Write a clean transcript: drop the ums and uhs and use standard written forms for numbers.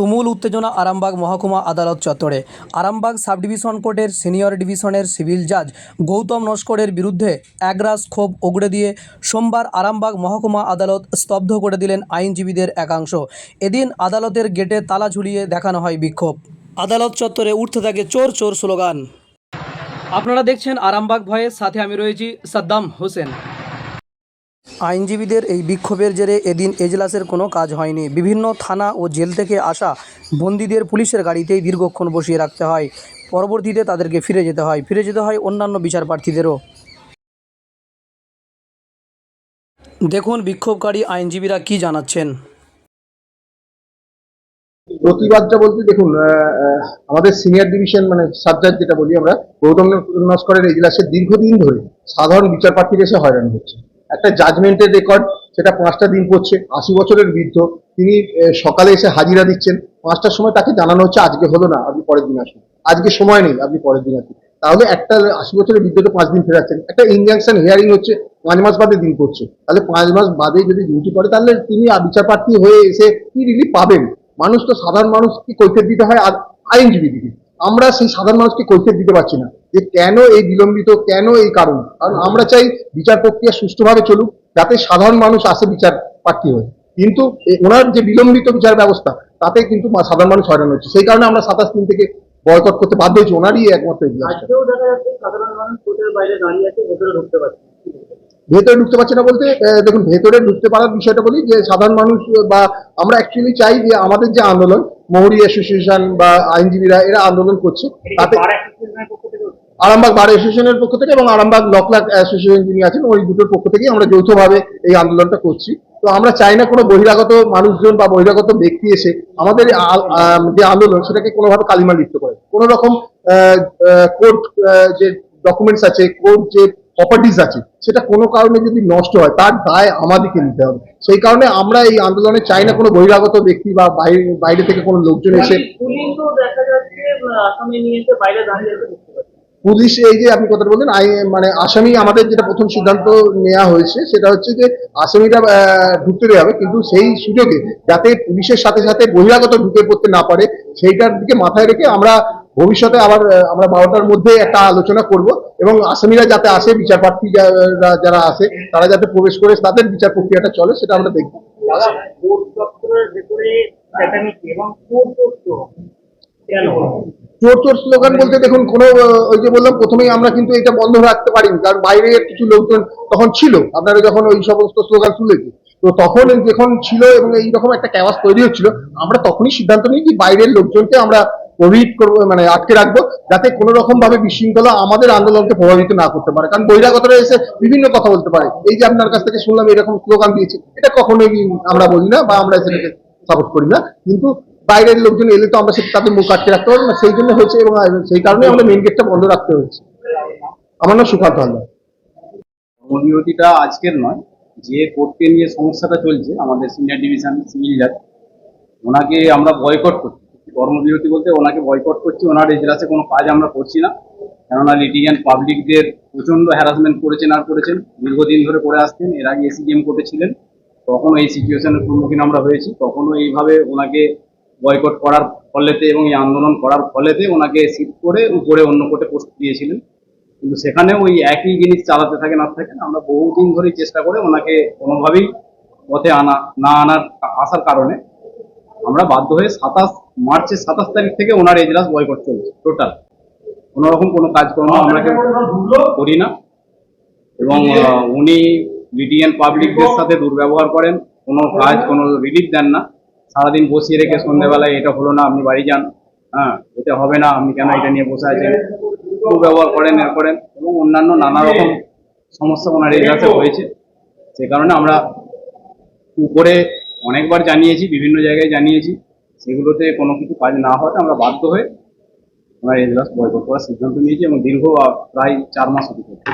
তুমুল উত্তেজনা আরামবাগ মহকুমা আদালত চত্বরে। আরামবাগ সাব ডিভিশন কোর্টের সিনিয়র ডিভিশনের সিভিল জাজ গৌতম নস্করের বিরুদ্ধে একরাশ ক্ষোভ উগড়ে দিয়ে সোমবার আরামবাগ মহকুমা আদালত স্তব্ধ করে দিলেন আইনজীবীদের একাংশ। এদিন আদালতের গেটে তালা ঝুলিয়ে দেখানো হয় বিক্ষোভ। আদালত চত্বরে উঠতে থাকে চোর চোর স্লোগান। আপনারা দেখছেন আরামবাগ ভয়েস, সাথে আমি রয়েছি সাদ্দাম হোসেন। আইনজীবীদের এই বিক্ষোভের জেরে এদিন এজলাসের কোনো কাজ হয়নি। বিভিন্ন থানা ও জেল থেকে আসা বন্দীদের পুলিশের গাড়িতেই দীর্ঘক্ষণ বসিয়ে রাখতে হয়। পরবর্তীতে তাদেরকে ফিরে যেতে হয় অন্যান্য বিচার প্রার্থীদেরও। দেখুন বিক্ষোভকারী আইনজীবীরা কি জানাচ্ছেন। প্রতিবাদটা বলতে দেখুন, আমাদের সিনিয়র ডিভিশন মানে সাবজেক্ট যেটা বলি আমরা, গৌতম নস্করের এজলাসে দীর্ঘদিন ধরে সাধারণ বিচার প্রার্থীরা এসে হয়রানি হচ্ছে। একটা জাজমেন্টের রেকর্ড, সেটা 5টা দিন পড়ছে। 80 বছরের বৃদ্ধ, তিনি সকালে এসে হাজিরা দিচ্ছেন, 5টার সময় তাকে জানানো হচ্ছে আজকে হলো না, আপনি পরের দিন আসুন, আজকে সময় নেই, আপনি পরের দিন আসুন। তাহলে একটা 80 বছরের বৃদ্ধকে 5 দিন ফেরাচ্ছেন। একটা ইনজাংশন হিয়ারিং হচ্ছে 5 মাস বাদে দিন করছে। তাহলে 5 মাস বাদে যদি ডিউটি করে, তাহলে তিনি বিচার প্রার্থী হয়ে এসে কি রিলিফ পাবেন? মানুষ তো, সাধারণ মানুষকে কৈফিয়ত দিতে হয় আইনজীবীদেরকে। আমরা সেই সাধারণ মানুষকে কৈফিয়ত দিতে পারছি না যে কেন এই বিলম্বিত, কেন এই কারণ। কারণ আমরা চাই বিচার প্রক্রিয়া সুষ্ঠুভাবে চলুক, যাতে সাধারণ মানুষ আসে বিচার প্রার্থী হয়ে। কিন্তু ওনার যে বিলম্বিত বিচার ব্যবস্থা, তাতে কিন্তু সাধারণ মানুষ হয়রান হচ্ছে। সেই কারণে আমরা 27 দিন থেকে বয়কট করতে বাধ্য হয়েছি। ওনারই একমাত্র সাধারণ মানুষ কোর্টের বাইরে দাঁড়িয়ে আছে, ভেতরে ঢুকতে পারছে। ভেতরে ঢুকতে পারছে না বলতে, দেখুন, ভেতরে ঢুকতে পারার বিষয়টা বলি যে সাধারণ মানুষ বা আমরা অ্যাকচুয়ালি চাই যে আমাদের যে আন্দোলন, মহুরি অ্যাসোসিয়েশন বা আইনজীবীরা এরা আন্দোলন করছে, তাতে আরামবাগ বার অ্যাসোসিয়েশনের পক্ষ থেকে এবং আরামবাগ ল ক্লার্ক অ্যাসোসিয়েশন যিনি আছেন, ওই দুটোর পক্ষ থেকে আমরা যৌথভাবে এই আন্দোলনটা করছি। তো আমরা চাই না কোনো বহিরাগত মানুষজন বা বহিরাগত ব্যক্তি এসে আমাদের যে আন্দোলন সেটাকে কোনোভাবে কালিমা লিপ্ত করে। কোনো রকম কোর্ট যে ডকুমেন্টস আছে, কোর্ট যে প্রপার্টিজ আছে, সেটা কোনো কারণে যদি নষ্ট হয়, তার দায় আমাদেরকে নিতে হবে। সেই কারণে আমরা এই আন্দোলনে চাই না কোনো বহিরাগত ব্যক্তি বা বাইরে থেকে কোনো লোকজন এসে। পুলিশ, এই যে আপনি কথা বললেন, মানে আসামি, আমাদের যেটা প্রথম সিদ্ধান্ত নেওয়া হয়েছে সেটা হচ্ছে যে আসামিরা ঢুকতে দেওয়া হবে, কিন্তু সেই সুযোগে যাতে পুলিশের সাথে সাথে বহিরাগত ঢুকে পড়তে না পারে, সেইটার দিকে মাথায় রেখে আমরা ভবিষ্যতে আবার আমরা 12টার মধ্যে একটা আলোচনা করব এবং আসামিরা যাতে আসে, বিচার প্রার্থী যারা আসে তারা যাতে প্রবেশ করে তাদের বিচার প্রক্রিয়াটা চলে, সেটা আমরা দেখব। চোর চোর স্লোগান বলতে দেখুন, কোনো ওই যে বললাম প্রথমেই, আমরা কিন্তু এটা বন্ধ রাখতে পারিনি, কারণ বাইরে কিছু লোকজন তখন ছিল, আপনারা যখন ওই সমস্ত স্লোগান তুলেছে, তো তখন যখন ছিল এবং এইরকম একটা ক্যাওয়াস তৈরি হচ্ছিল, আমরা তখনই সিদ্ধান্ত নিই যে বাইরের লোকজনকে আমরা প্রোহিবিট করবো, মানে আটকে রাখবো, যাতে কোনো রকম ভাবে বিশৃঙ্খলা আমাদের আন্দোলনকে প্রভাবিত না করতে পারে। কারণ বহিরাগতরা এসে বিভিন্ন কথা বলতে পারে। এই যে আপনার কাছ থেকে শুনলাম এরকম স্লোগান দিয়েছে, এটা কখনোই আমরা বলি না বা আমরা সেটাকে সাপোর্ট করি না, কিন্তু বাইরের লোকজন এলে তো আমরা তাদের মুখ আটকে রাখতে পারবো না, সেই জন্য হয়েছে এবং সেই কারণে আমরা মেইন গেটটা বন্ধ রাখতে হয়েছে। আমার নাম সুকান্ত হালদার। কর্মবিরতিটা আজকের নয়, যে কোর্টকে নিয়ে সমস্যাটা চলছে, আমাদের সিনিয়র ডিভিশন সিভিল জাজ, ওনাকে আমরা বয়কট করছি। কর্মবিরতি বলতে ওনাকে বয়কট করছি। ওনার এজলাসে কোনো কাজ আমরা করছি না, কেননা লিটিগেন্ট পাবলিকদের প্রচন্ড হ্যারাসমেন্ট করেছেন, দীর্ঘদিন ধরে করে আসতেন। এর আগে এসিডিএম কোর্টে ছিলেন, তখনও এই সিচুয়েশনের সম্মুখীন আমরা হয়েছি। তখনও এইভাবে ওনাকে বয়কট করার ফলেতে এবং এই আন্দোলন করার ফলেতে ওনাকে শিফট করে উপরে অন্য কোর্টে পোস্ট দিয়েছিলেন, কিন্তু সেখানে ওই একই জিনিস চালাতে থাকেন। আমরা বহুদিন ধরেই চেষ্টা করে ওনাকে কোনোভাবেই পথে আসার কারণে আমরা বাধ্য হয়ে মার্চের 27 তারিখ থেকে ওনার এজলাস বয়কট চলছে। টোটাল কোনোরকম কোনো কাজকর্ম আমরা করি না এবং উনি লিটিগেন্ট পাবলিকদের সাথে দুর্ব্যবহার করেন, কোনো কাজ, কোনো রিলিফ দেন না। সারাদিন বসিয়ে রেখে সন্ধ্যেবেলায় এটা হলো না, আপনি বাড়ি যান, এটা হবে না, আপনি কেন এটা নিয়ে বসে আছেন, ব্যবহার করেন এবং অন্যান্য নানা রকম সমস্যা ওনার এজলাসে হয়েছে। সে কারণে আমরা উপরে অনেকবার জানিয়েছি, বিভিন্ন জায়গায় জানিয়েছি, সেগুলোতে কোনো কিছু কাজ না হওয়াতে আমরা বাধ্য হয়ে ওনার এজলাস বয়কট করার সিদ্ধান্ত নিয়েছি এবং দীর্ঘ প্রায় 4 মাস হতে চলেছে।